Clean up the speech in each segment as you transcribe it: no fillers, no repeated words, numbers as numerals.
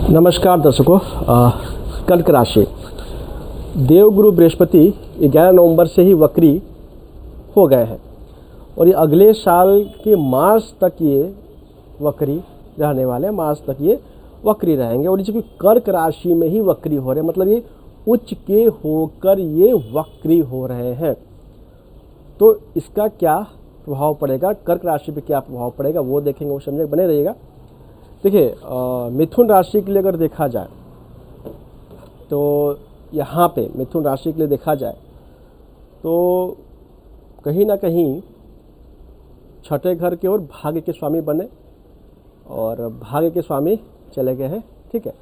नमस्कार दर्शकों। कर्क राशि देवगुरु बृहस्पति 11 नवंबर से ही वक्री हो गए हैं और ये अगले साल के मार्च तक ये वक्री रहने वाले हैं। मार्च तक ये वक्री रहेंगे और जो कर्क राशि में ही वक्री हो रहे हैं, मतलब ये उच्च के होकर ये वक्री हो रहे हैं। तो इसका क्या प्रभाव पड़ेगा, कर्क राशि पे क्या प्रभाव पड़ेगा वो देखेंगे, वो समझे, बने रहिएगा। देखिए, मिथुन राशि के लिए अगर देखा जाए तो यहाँ पे मिथुन राशि के लिए देखा जाए तो कहीं ना कहीं छठे घर के और भाग्य के स्वामी बने और भाग्य के स्वामी चले गए हैं। ठीक है,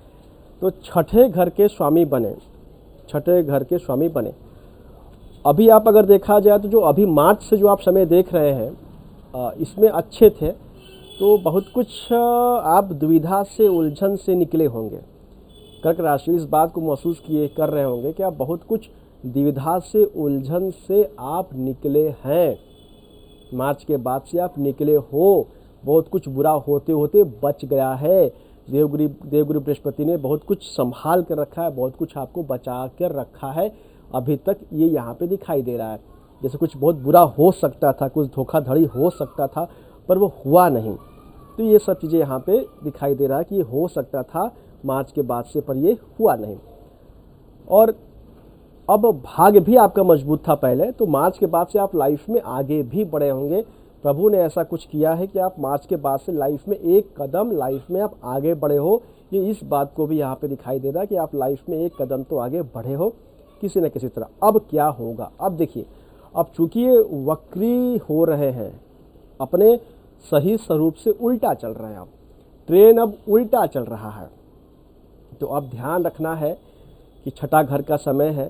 तो छठे घर के स्वामी बने, छठे घर के स्वामी बने। अभी आप अगर देखा जाए तो जो अभी मार्च से जो आप समय देख रहे हैं इसमें अच्छे थे, तो बहुत कुछ आप दुविधा से, उलझन से निकले होंगे। कर्क राशि इस बात को महसूस कर रहे होंगे कि आप बहुत कुछ दुविधा से, उलझन से आप निकले हैं। मार्च के बाद से आप निकले हो, बहुत कुछ बुरा होते होते बच गया है। देवगुरु बृहस्पति ने बहुत कुछ संभाल कर रखा है, बहुत कुछ आपको बचा कर रखा है। अभी तक ये यहाँ पे दिखाई दे रहा है जैसे कुछ बहुत बुरा हो सकता था, कुछ धोखाधड़ी हो सकता था, पर वो हुआ नहीं। तो ये सब चीज़ें यहाँ पे दिखाई दे रहा है कि ये हो सकता था मार्च के बाद से, पर ये हुआ नहीं। और अब भाग्य भी आपका मजबूत था पहले, तो मार्च के बाद से आप लाइफ में आगे भी बढ़े होंगे। प्रभु ने ऐसा कुछ किया है कि आप मार्च के बाद से लाइफ में एक कदम लाइफ में आप आगे बढ़े हो। ये इस बात को भी यहाँ पे दिखाई दे रहा है कि आप लाइफ में एक कदम तो आगे बढ़े हो किसी न किसी तरह। अब क्या होगा, अब देखिए, अब चूंकि ये वक्री हो रहे हैं, अपने सही स्वरूप से उल्टा चल रहे हैं, अब ट्रेन अब उल्टा चल रहा है। तो अब ध्यान रखना है कि छठा घर का समय है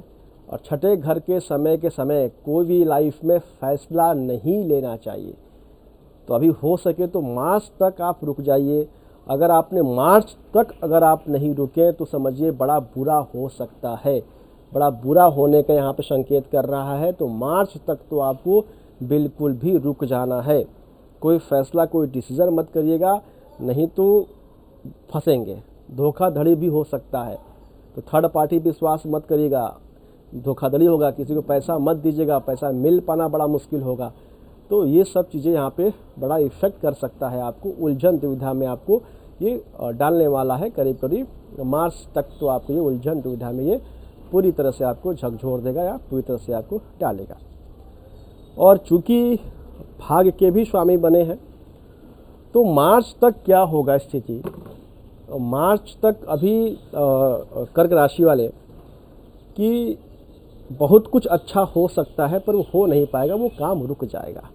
और छठे घर के समय कोई भी लाइफ में फैसला नहीं लेना चाहिए। तो अभी हो सके तो मार्च तक आप रुक जाइए। अगर आपने मार्च तक अगर आप नहीं रुके तो समझिए बड़ा बुरा हो सकता है, बड़ा बुरा होने का यहाँ पे संकेत कर रहा है। तो मार्च तक तो आपको बिल्कुल भी रुक जाना है। कोई फैसला, कोई डिसीज़न मत करिएगा, नहीं तो फंसेंगे। धोखाधड़ी भी हो सकता है, तो थर्ड पार्टी विश्वास मत करिएगा, धोखाधड़ी होगा। किसी को पैसा मत दीजिएगा, पैसा मिल पाना बड़ा मुश्किल होगा। तो ये सब चीज़ें यहाँ पे बड़ा इफेक्ट कर सकता है आपको, उलझन दुविधा में आपको ये डालने वाला है। करीब करीब मार्च तक तो आपको ये उलझन दुविधा में ये पूरी तरह से आपको झकझोर देगा या पूरी तरह से आपको डालेगा। और चूँकि भाग्य के भी स्वामी बने हैं, तो मार्च तक क्या होगा स्थिति, मार्च तक अभी कर्क राशि वाले कि बहुत कुछ अच्छा हो सकता है, पर वो हो नहीं पाएगा। वो काम रुक जाएगा,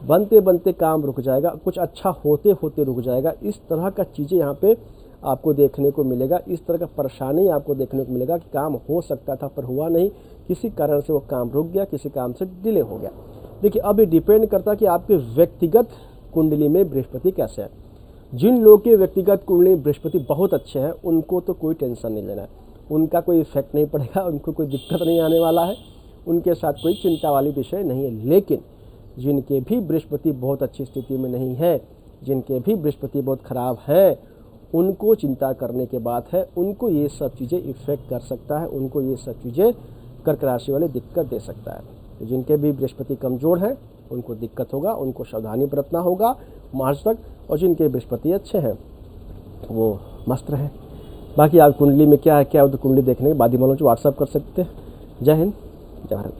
बनते बनते काम रुक जाएगा, कुछ अच्छा होते होते रुक जाएगा। इस तरह का चीज़ें यहाँ पे आपको देखने को मिलेगा, इस तरह का परेशानी आपको देखने को मिलेगा कि काम हो सकता था पर हुआ नहीं, किसी कारण से वो काम रुक गया, किसी काम से डिले हो गया। देखिए, अब ये डिपेंड करता है कि आपके व्यक्तिगत कुंडली में बृहस्पति कैसे है। जिन लोगों के व्यक्तिगत कुंडली में बृहस्पति बहुत अच्छे हैं, उनको तो कोई टेंशन नहीं लेना है, उनका कोई इफेक्ट नहीं पड़ेगा, उनको कोई दिक्कत नहीं आने वाला है, उनके साथ कोई चिंता वाली विषय नहीं है। लेकिन जिनके भी बृहस्पति बहुत अच्छी स्थिति में नहीं है, जिनके भी बृहस्पति बहुत खराब है, उनको चिंता करने के बात है। उनको ये सब चीज़ें इफेक्ट कर सकता है, उनको ये सब चीज़ें कर्क राशि वाले दिक्कत दे सकता है। तो जिनके भी बृहस्पति कमज़ोर हैं उनको दिक्कत होगा, उनको सावधानी बरतना होगा मार्च तक। और जिनके बृहस्पति अच्छे हैं वो मस्त रहें। बाकी आप कुंडली में क्या है, क्या तो कुंडली देखने के बाद ही मालूम व्हाट्सअप कर सकते हैं। जय हिंद, जय भारत।